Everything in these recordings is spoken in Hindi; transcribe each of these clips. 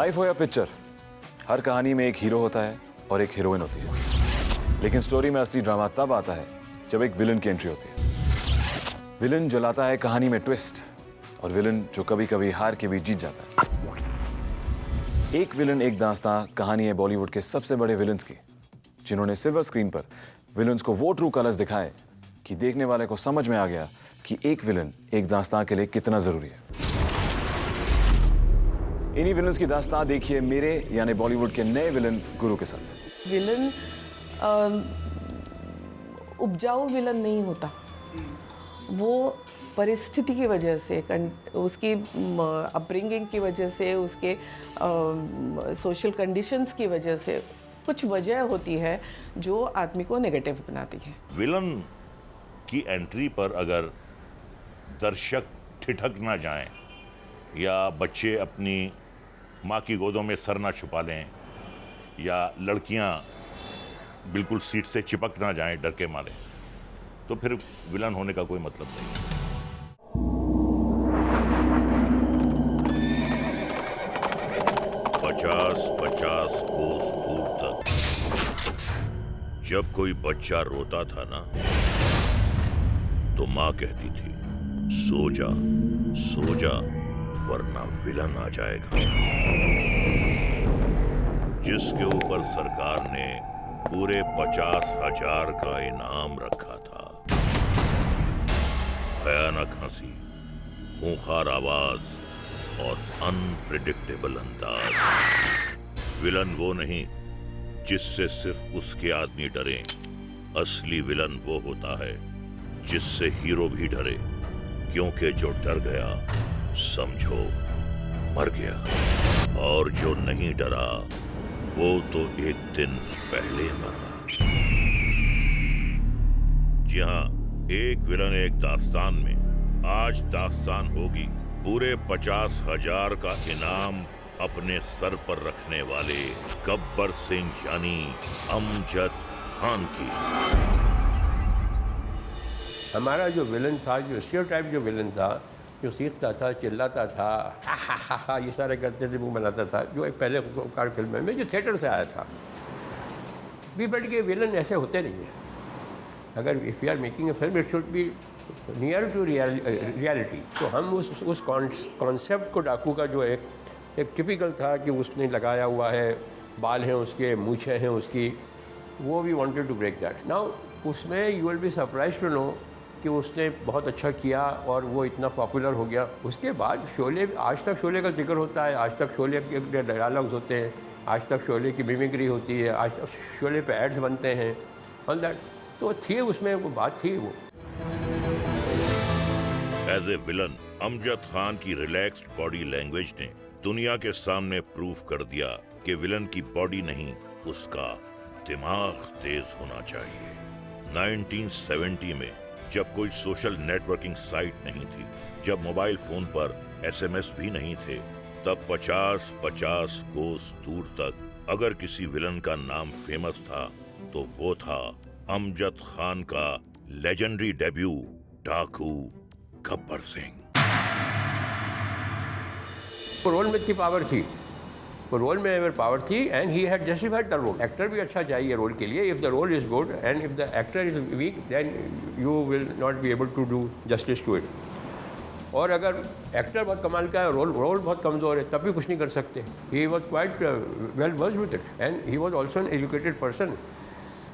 लाइफ हो या पिक्चर, हर कहानी में एक हीरो होता है और एक हीरोइन होती है। लेकिन स्टोरी में असली ड्रामा तब आता है जब एक विलन की एंट्री होती है। विलन जो लाता है कहानी में ट्विस्ट, और विलन जो कभी कभी हार के भी जीत जाता है। एक विलन एक दास्तां कहानी है बॉलीवुड के सबसे बड़े विलन्स की, जिन्होंने सिल्वर स्क्रीन पर विलन्स को वो ट्रू कलर्स दिखाए कि देखने वाले को समझ में आ गया कि एक विलन एक दास्तां के लिए कितना जरूरी है। इन्हीं विलन्स की दास्तां देखिए मेरे यानी बॉलीवुड के नए विलन गुरु के साथ। विलन उपजाऊ विलन नहीं होता, वो परिस्थिति की वजह से, उसकी अपब्रिंगिंग की वजह से, उसके सोशल कंडीशंस की वजह से कुछ वजह होती है जो आदमी को नेगेटिव बनाती है। विलन की एंट्री पर अगर दर्शक ठिठक ना जाएं या बच्चे अपनी माँ की गोदों में सर ना छुपा लें या लड़कियाँ बिल्कुल सीट से चिपक ना जाएं डर के मारे, तो फिर विलन होने का कोई मतलब नहीं। 50-50 कोस दूर तक जब कोई बच्चा रोता था ना, तो माँ कहती थी सो जा सो जा वरना विलन आ जाएगा। जिसके ऊपर सरकार ने पूरे 50,000 का इनाम रखा था। भयानक हंसी, खूंखार आवाज और अनप्रिडिक्टेबल अंदाज। विलन वो नहीं जिससे सिर्फ उसके आदमी डरे, असली विलन वो होता है जिससे हीरो भी डरे, क्योंकि जो डर गया समझो मर गया, और जो नहीं डरा वो तो एक दिन पहले मरा। जी हाँ, एक विलन एक दास्तान में आज दास्तान होगी पूरे 50,000 का इनाम अपने सर पर रखने वाले गब्बर सिंह यानी अमजद खान की। हमारा जो विलन था, जो स्टीरियोटाइप जो विलन था, जो सीखता था, चिल्लाता था, हा ये सारे करते थे, मुंह बनाता था, जो एक पहले कार फिल्म में जो थिएटर से आया था। बी बट के विलन ऐसे होते नहीं हैं। अगर if you are making a film it should be near to reality. तो हम उस कॉन्सेप्ट को, डाकू का जो एक टिपिकल था कि उसने लगाया हुआ है, बाल हैं उसके, मूछें हैं उसकी, वो we wanted to break that. Now उसमें you will be surprised to know कि उसने बहुत अच्छा किया और वो इतना पॉपुलर हो गया। उसके बाद शोले, आज तक शोले का जिक्र होता है, आज तक शोले के डायलॉग्स होते हैं, आज तक शोले की मिमिक्री होती है, आज तक शोले पे एड्स बनते हैं ऑन दैट। तो थी उसमें वो बात थी। वो as a villain Amjad Khan की रिलैक्स्ड बॉडी लैंग्वेज ने दुनिया के सामने प्रूव कर दिया कि विलन की बॉडी नहीं, उसका दिमाग तेज होना चाहिए। 1970 में जब कोई सोशल नेटवर्किंग साइट नहीं थी, जब मोबाइल फोन पर SMS भी नहीं थे, तब 50-50 कोस दूर तक अगर किसी विलन का नाम फेमस था तो वो था अमजद खान का लेजेंडरी डेब्यू डाकू गब्बर सिंह। रोल में इतनी पावर थी, रोल में अगर पावर थी, and he had justified the role. Actor भी अच्छा चाहिए रोल के लिए। If the role is good and if the actor is weak then you will not be able to do justice to it. और अगर एक्टर बहुत कमाल का है, रोल बहुत कमज़ोर है, तब भी कुछ नहीं कर सकते। He was quite well versed with it and he was also an educated person,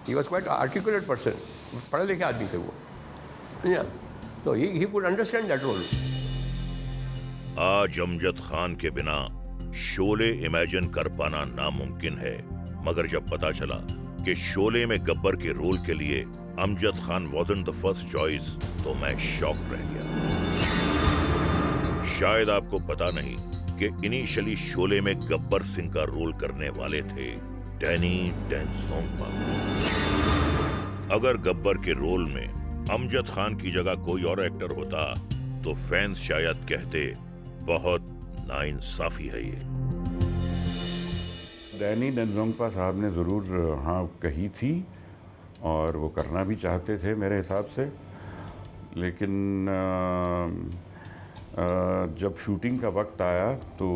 he was quite articulate person, पढ़े लिखे आदमी थे वो। तो he could understand that role. आज अमजद खान के बिना शोले इमेजिन कर पाना नामुमकिन है, मगर जब पता चला कि शोले में गब्बर के रोल के लिए Amjad Khan wasn't the first choice, तो मैं शॉक रह गया। शायद आपको पता नहीं कि इनिशियली शोले में गब्बर सिंह का रोल करने वाले थे डैनी डेनजोंगपा। अगर गब्बर के रोल में अमजद खान की जगह कोई और एक्टर होता तो फैंस शायद कहते बहुत नाइंसाफी है ये। डैनी डेनजोंगपा साहब ने ज़रूर हाँ कही थी और वो करना भी चाहते थे मेरे हिसाब से, लेकिन जब शूटिंग का वक्त आया तो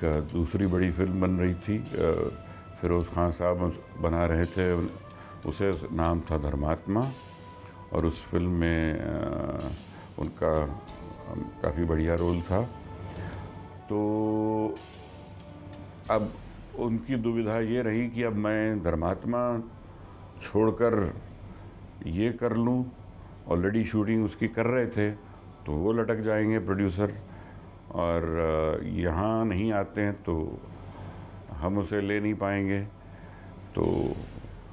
दूसरी बड़ी फिल्म बन रही थी, फिरोज़ खान साहब बना रहे थे, उसे नाम था धर्मात्मा, और उस फिल्म में उनका काफ़ी बढ़िया रोल था। तो अब उनकी दुविधा ये रही कि अब मैं धर्मात्मा छोड़कर ये कर लूं, ऑलरेडी शूटिंग उसकी कर रहे थे, तो वो लटक जाएंगे प्रोड्यूसर, और यहाँ नहीं आते हैं तो हम उसे ले नहीं पाएंगे। तो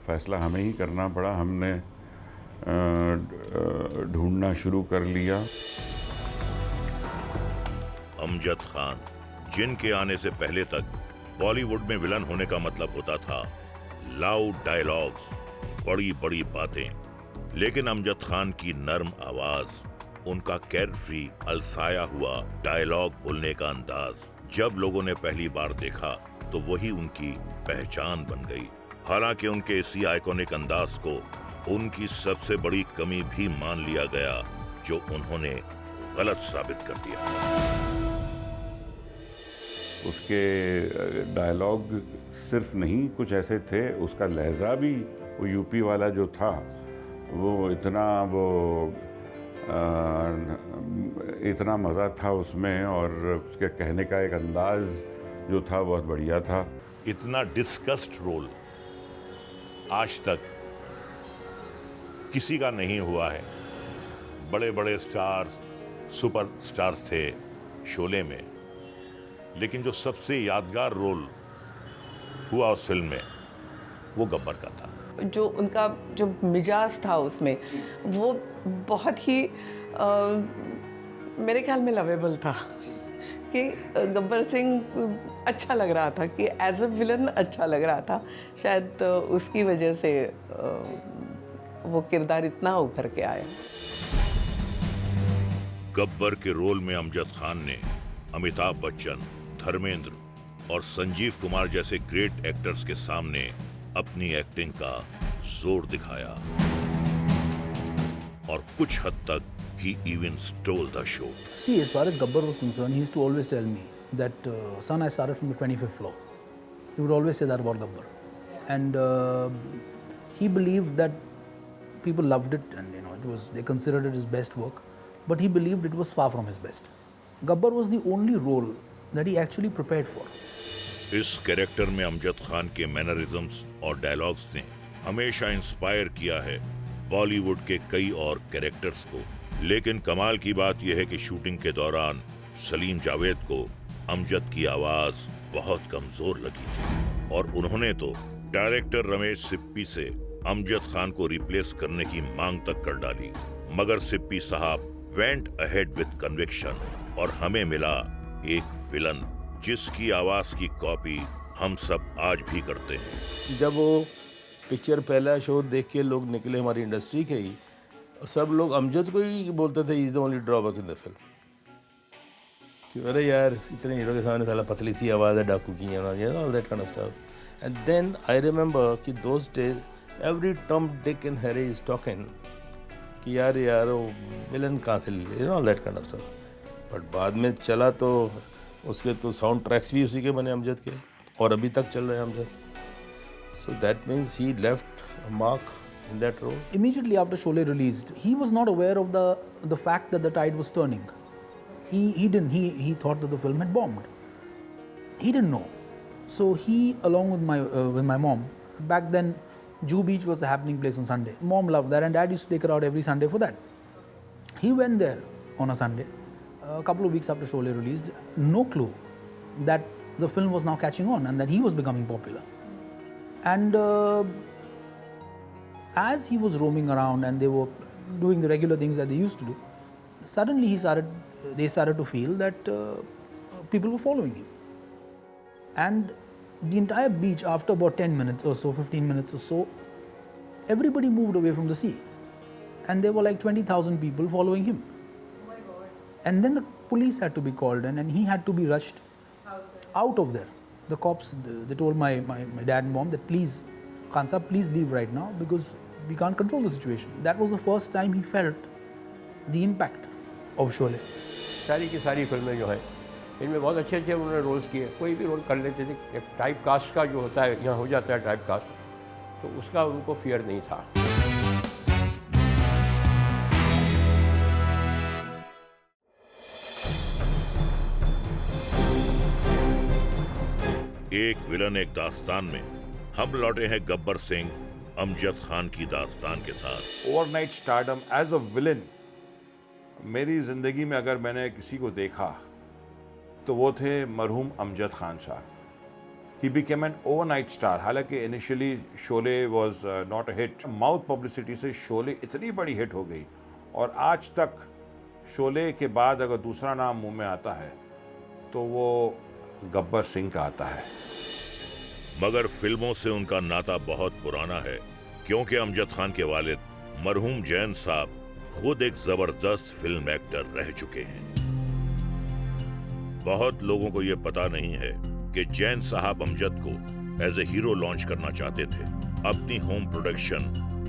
फैसला हमें ही करना पड़ा। हमने ढूंढना शुरू कर लिया। अमजद खान, जिनके आने से पहले तक बॉलीवुड में विलन होने का मतलब होता था लाउड डायलॉग्स, बड़ी बड़ी बातें, लेकिन अमजद खान की नर्म आवाज, उनका केयरफ्री अलसाया हुआ डायलॉग बोलने का अंदाज, जब लोगों ने पहली बार देखा तो वही उनकी पहचान बन गई। हालांकि उनके इसी आइकॉनिक अंदाज को उनकी सबसे बड़ी कमी भी मान लिया गया, जो उन्होंने गलत साबित कर दिया। उसके डायलॉग सिर्फ नहीं कुछ ऐसे थे, उसका लहजा भी, वो यूपी वाला जो था वो इतना मज़ा था उसमें, और उसके कहने का एक अंदाज जो था बहुत बढ़िया था। इतना डिस्कस्ड रोल आज तक किसी का नहीं हुआ है। बड़े बड़े स्टार्स, सुपर स्टार्स थे शोले में, लेकिन जो सबसे यादगार रोल हुआ उस फिल्म में वो गब्बर का था। जो उनका जो मिजाज था उसमें, वो बहुत ही मेरे ख्याल में लवेबल था कि गब्बर सिंह अच्छा लग रहा था, कि एज अ विलन अच्छा लग रहा था। शायद उसकी वजह से वो किरदार इतना उभर के आया। गब्बर के रोल में अमजद खान ने अमिताभ बच्चन, धर्मेंद्र और संजीव कुमार जैसे ग्रेट एक्टर्स के सामने अपनी एक्टिंग का जोर दिखाया, और कुछ हद तक he even stole the show. See, as far as Gabbar was concerned, he used to always tell me that, son, I started from the 25th floor. He would always say that about Gabbar. And he believed that people loved it, and they considered it his best work, but he believed it was far from his best. Gabbar was the only role that he actually prepared for. इस कैरेक्टर में अमजद खान के मैनरिज्म्स और डायलॉग्स ने हमेशा इंस्पायर किया है बॉलीवुड के कई और कैरेक्टर्स को। लेकिन कमाल की बात यह है कि शूटिंग के दौरान सलीम जावेद को अमजद की आवाज बहुत कमजोर लगी थी, और उन्होंने तो डायरेक्टर रमेश सिप्पी से अमजद खान को रिप्लेस करने की मांग तक कर डाली। मगर सिप्पी साहब वेंट अहेड विद कन्विक्शन, और हमें मिला एक विलन जिसकी आवाज की कॉपी हम सब आज भी करते हैं। जब वो पिक्चर पहला शो देख के लोग निकले हमारी इंडस्ट्री के ही, सब लोग अमजद को ही बोलते थे is the only drawback in the film, कि अरे यार इतने हीरो के सामने साला पतली सी आवाज़ है डाकू की, all that kind of stuff. And then I remember कि those days every Tom Dick and Harry is talking कि यार वो विलन कहाँ से ले, all that kind of stuff. But बाद में चला तो उसके तो साउंड ट्रैक्स भी उसी के बने अमजद के, और अभी तक चल रहे हैं Amjad. So that means he left a mark in that role. Immediately after Sholay released, he was not aware of the fact that the tide was turning. He didn't. He thought that the film had bombed. He didn't know. So he, along with my mom, back then, Juhu Beach was the happening place on Sunday. Mom loved that, and Dad used to take her out every Sunday for that. He went there on a Sunday, a couple of weeks after Sholay released, no clue that the film was now catching on and that he was becoming popular. And as he was roaming around and they were doing the regular things that they used to do, suddenly they started to feel that people were following him. And the entire beach, after about 10 minutes or so, 15 minutes or so, everybody moved away from the sea. And there were like 20,000 people following him. Oh my God. And then the police had to be called in, and he had to be rushed out of there. The cops, they told my dad and mom that please, Khan Sahab, please leave right now because we can't control the situation. That was the first time he felt the impact of Sholay. सारी की सारी फिल्में जो हैं इनमें बहुत अच्छे अच्छे उन्होंने रोल्स किए, कोई भी रोल कर लेते थे। एक टाइप कास्ट का जो होता है यहाँ हो जाता है टाइप कास्ट, तो उसका उनको फियर नहीं था। एक विलन एक दास्तान में हम लौटे हैं गब्बर सिंह अमजद खान की दास्तान के साथ। Overnight stardom as a villain, मेरी ज़िंदगी में अगर मैंने किसी को देखा तो वो थे मरहूम अमजद खान साहब। He became an overnight star. हालांकि initially Sholay was not a hit, mouth publicity से शोले इतनी बड़ी हिट हो गई, और आज तक शोले के बाद अगर दूसरा नाम मुंह में आता है तो वो गब्बर सिंह का आता है। मगर फिल्मों से उनका नाता बहुत पुराना है, क्योंकि अमजद खान के वालिद मरहूम जैन साहब खुद एक जबरदस्त फिल्म एक्टर रह चुके हैं। बहुत लोगों को यह पता नहीं है कि जैन साहब अमजद को एज ए हीरो लॉन्च करना चाहते थे अपनी होम प्रोडक्शन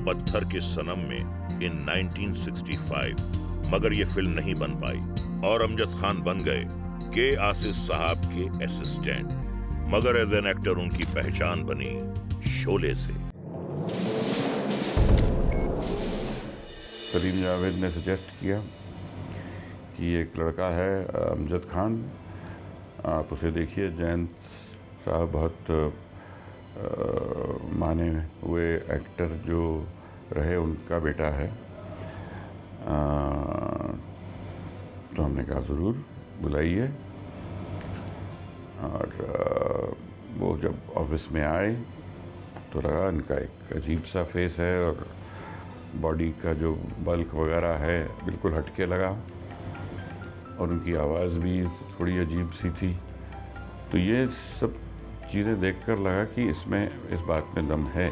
पत्थर के सनम में इन 1965, मगर यह फिल्म नहीं बन पाई और अमजद खान बन गए के आसिफ साहब के असिस्टेंट। मगर एज एन एक्टर उनकी पहचान बनी शोले से। सलीम जावेद ने सजेस्ट किया कि एक लड़का है अमजद खान, आप उसे देखिए। जैन साहब बहुत माने हुए एक्टर जो रहे, उनका बेटा है। तो हमने कहा ज़रूर बुलाइए। और वो जब ऑफिस में आए तो लगा इनका एक अजीब सा फेस है और बॉडी का जो बल्क वगैरह है बिल्कुल हटके लगा, और उनकी आवाज़ भी थोड़ी अजीब सी थी। तो ये सब चीज़ें देखकर लगा कि इसमें इस बात में दम है।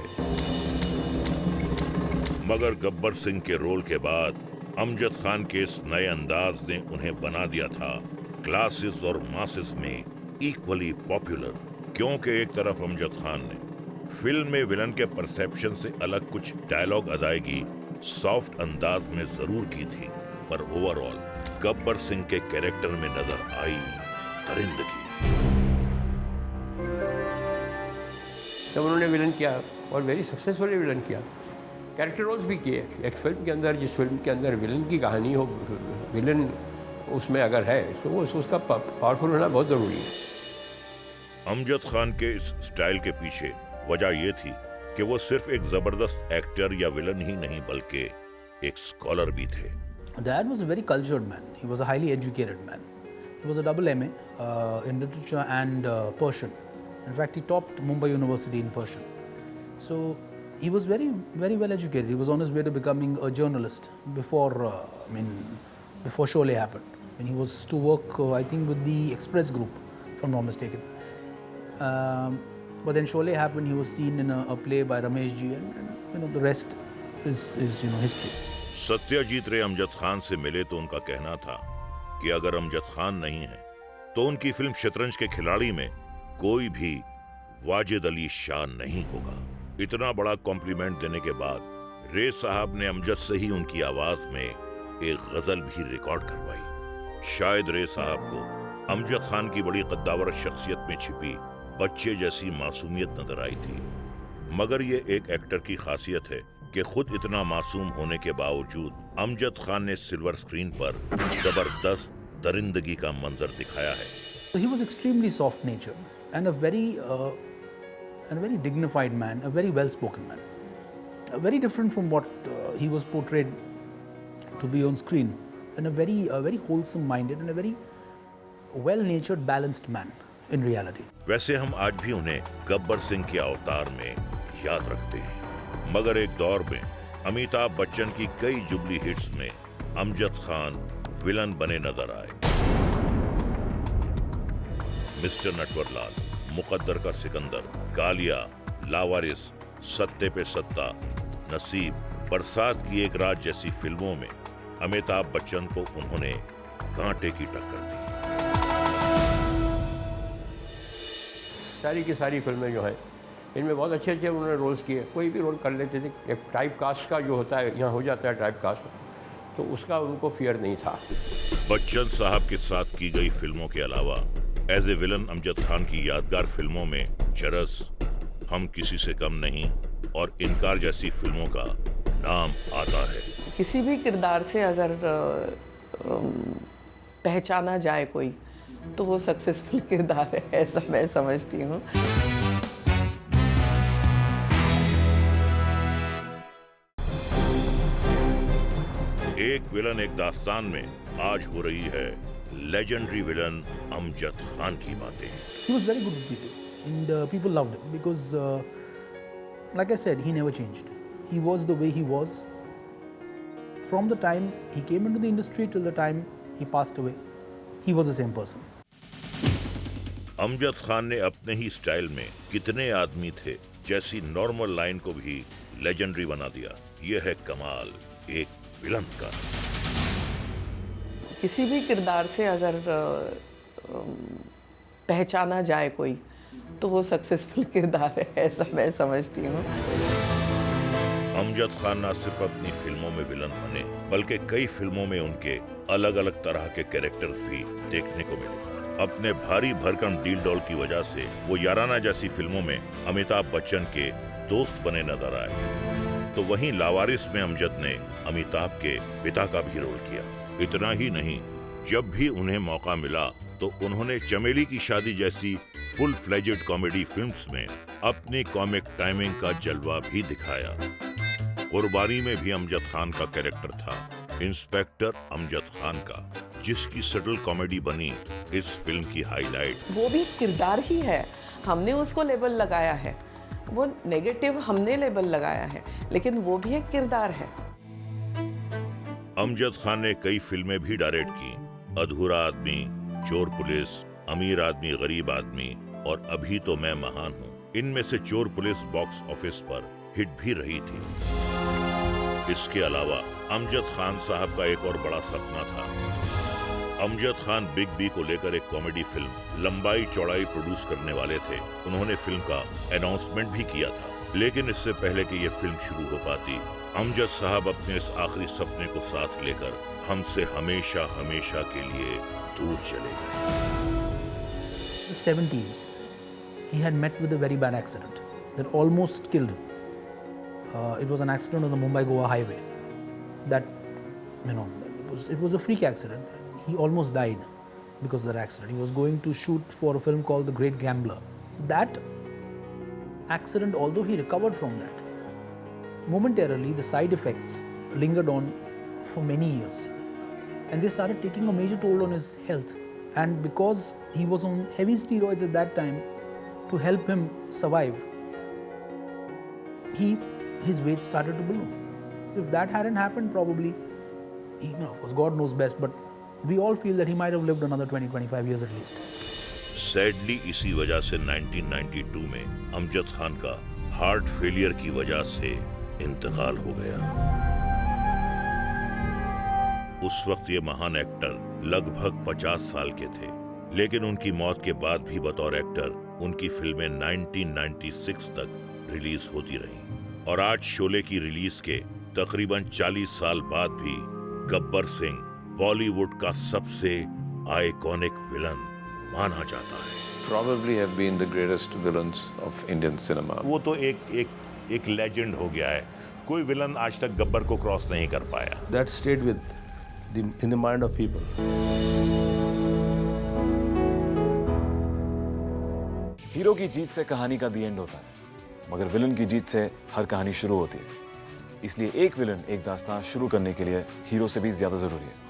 मगर गब्बर सिंह के रोल के बाद अमजद खान के इस नए अंदाज ने उन्हें बना दिया था क्लासेस और मासेस में इक्वली पॉपुलर, क्योंकि एक तरफ अमजद खान ने फिल्म में विलन के परसेप्शन से अलग कुछ डायलॉग अदायगी सॉफ्ट अंदाज में जरूर की थी, पर ओवरऑल गब्बर सिंह के कैरेक्टर में नजर आई दरिंदगी। जब उन्होंने विलन किया और वेरी सक्सेसफुली विलन किया, कैरेक्टर रोल्स भी किए। एक फिल्म के अंदर, जिस फिल्म के अंदर विलन की कहानी हो, विलन उसमें अगर है तो वो उसका पावरफुल होना बहुत ज़रूरी है। अमजद खान के इस स्टाइल के पीछे वजह यह थी कि वो सिर्फ एक जबरदस्त एक्टर या विलन ही नहीं बल्कि एक स्कॉलर भी थे। Dad was a very cultured man. He was a highly educated man. He was a double MA in literature and Persian. In fact, he topped Mumbai University in Persian. So he was very, very well educated. He was on his way to becoming a journalist before, before Sholay happened. When he was to work, I think, with the Express Group, if I'm not mistaken. But then Sholay happened. He was seen in a play by Ramesh ji, and the rest is history. Satyajit रे अमजद खान से मिले तो उनका कहना था कि अगर अमजद खान नहीं है तो उनकी फिल्म शतरंज के खिलाड़ी में कोई भी वाजिद अली शाह नहीं होगा। इतना बड़ा कॉम्प्लीमेंट देने के बाद रे साहब ने अमजद से ही उनकी आवाज में एक गजल भी रिकॉर्ड करवाई। शायद रे साहब को अमजद खान की बड़ी कद्दावर शख्सियत में छिपी बच्चे जैसी मासूमियत नजर आई थी, मगर ये एक एक्टर की खासियत है कि खुद इतना मासूम होने के बावजूद अमजद खान ने सिल्वर स्क्रीन पर जबरदस्त दरिंदगी का मंजर दिखाया है। He was extremely soft-natured and a very dignified man, a very well-spoken man. Very different from what he was portrayed to be on screen, and a very wholesome-minded and a very well-natured, balanced man in reality. वैसे हम आज भी उन्हें गब्बर सिंह के अवतार में याद रखते हैं, मगर एक दौर में अमिताभ बच्चन की कई जुबली हिट्स में अमजद खान विलन बने नजर आए। मिस्टर नटवरलाल, मुकद्दर का सिकंदर, कालिया, लावारिस, सत्ते पे सत्ता, नसीब, बरसात की एक रात जैसी फिल्मों में अमिताभ बच्चन को उन्होंने कांटे की टक्कर दी। सारी की सारी फिल्में जो हैं इनमें बहुत अच्छे उन्होंने रोल्स किए, कोई भी रोल कर लेते थे। एक टाइप कास्ट का जो होता है यहाँ हो जाता है टाइप कास्ट, तो उसका उनको फियर नहीं था। बच्चन साहब के साथ की गई फिल्मों के अलावा as a villain Amjad Khan की यादगार फिल्मों में चरस, हम किसी से कम नहीं और इनकार जैसी फिल्मों का नाम आता है। किसी भी किरदार से अगर पहचाना जाए कोई तो वो सक्सेसफुल किरदार है, ऐसा मैं समझती हूँ। एक विलन एक दास्तान में आज हो रही है लेजेंडरी विलन अमजद खान की बातें। He was very good with people, and people loved him because, like I said, he never changed. He was the way he was from the time he came into the industry till the time he passed away. He was the same person. Amjad Khan ने अपने ही स्टाइल में कितने आदमी थे जैसी नॉर्मल लाइन को भी लेजेंडरी बना दिया। यह है कमाल एक विलन का। किसी भी किरदार से अगर पहचाना जाए कोई तो वो सक्सेसफुल किरदार है, ऐसा मैं समझती हूँ। अमजद खान न सिर्फ अपनी फिल्मों में विलन बने बल्कि कई फिल्मों में उनके अलग अलग तरह के कैरेक्टर्स भी देखने को मिले। अपने भारी भरकम डील डॉल की वजह से वो याराना जैसी फिल्मों में अमिताभ बच्चन के दोस्त बने नजर आए, तो वहीं लावारिस में अमजद ने अमिताभ के पिता का भी रोल किया। इतना ही नहीं, जब भी उन्हें मौका मिला तो उन्होंने चमेली की शादी जैसी फुल फ्लेजेड कॉमेडी फिल्म्स में अपनी कॉमिक टाइमिंग का जलवा भी दिखाया। कुर्बानी में भी अमजद खान का कैरेक्टर था, इंस्पेक्टर अमजद खान का, जिसकी सटल कॉमेडी बनी इस फिल्म की हाईलाइट। वो भी किरदार ही है, हमने उसको लेबल लगाया है, वो नेगेटिव हमने लेबल लगाया है, लेकिन वो भी एक किरदार है। अमजद खान ने कई फिल्में भी डायरेक्ट की, अधूरा आदमी, चोर पुलिस, अमीर आदमी गरीब आदमी और अभी तो मैं महान हूँ। इनमें से चोर पुलिस बॉक्स ऑफिस पर हिट भी रही थी। इसके अलावा अमजद खान साहब का एक और बड़ा सपना था। अमजद खान बिग बी को लेकर एक कॉमेडी फिल्म लंबाई चौड़ाई प्रोड्यूस करने वाले थे। उन्होंने फिल्म का अनाउंसमेंट भी किया था, लेकिन इससे पहले कि ये फिल्म शुरू हो पाती, अमजद साहब अपने इस आखिरी सपने को साथ लेकर हमसे हमेशा हमेशा के लिए दूर चले गए। In the 70s, he had met with a very bad accident that almost killed him. It was an accident on the Mumbai-Goa highway. That, it was a freak accident. He almost died because of that accident. He was going to shoot for a film called The Great Gambler. That accident, although he recovered from that, momentarily the side effects lingered on for many years. And they started taking a major toll on his health. And because he was on heavy steroids at that time to help him survive, his weight started to balloon. If that hadn't happened, probably, of course, God knows best, but we all feel that he might have lived another 20-25 years at least. Sadly इसी वजह से 1992 में अमजद खान का हार्ट फेलियर की वजह से इंतकाल हो गया। उस वक्त ये महान एक्टर लगभग 50 साल के थे, लेकिन उनकी मौत के बाद भी बतौर एक्टर उनकी फिल्में 1996 तक रिलीज होती रहीं। और आज शोले की रिलीज के तकरीबन 40 साल बाद भी गब्बर सिंह बॉलीवुड का सबसे आइकॉनिक विलन माना जाता है। Probably have been the greatest villains of Indian cinema. वो तो एक लेजेंड हो गया है, कोई विलन आज तक गब्बर को क्रॉस नहीं कर पाया। That stayed in the mind of people. Hero की जीत से कहानी का दी एंड होता है, मगर विलन की जीत से हर कहानी शुरू होती है। इसलिए एक विलन एक दास्तान शुरू करने के लिए हीरो से भी ज्यादा जरूरी है।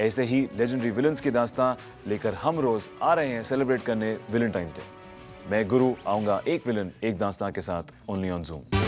ऐसे ही लेजेंडरी विलन्स की दास्तां लेकर हम रोज आ रहे हैं सेलिब्रेट करने वैलेंटाइंस डे। मैं गुरु आऊंगा एक विलन एक दास्तां के साथ ओनली ऑन जूम।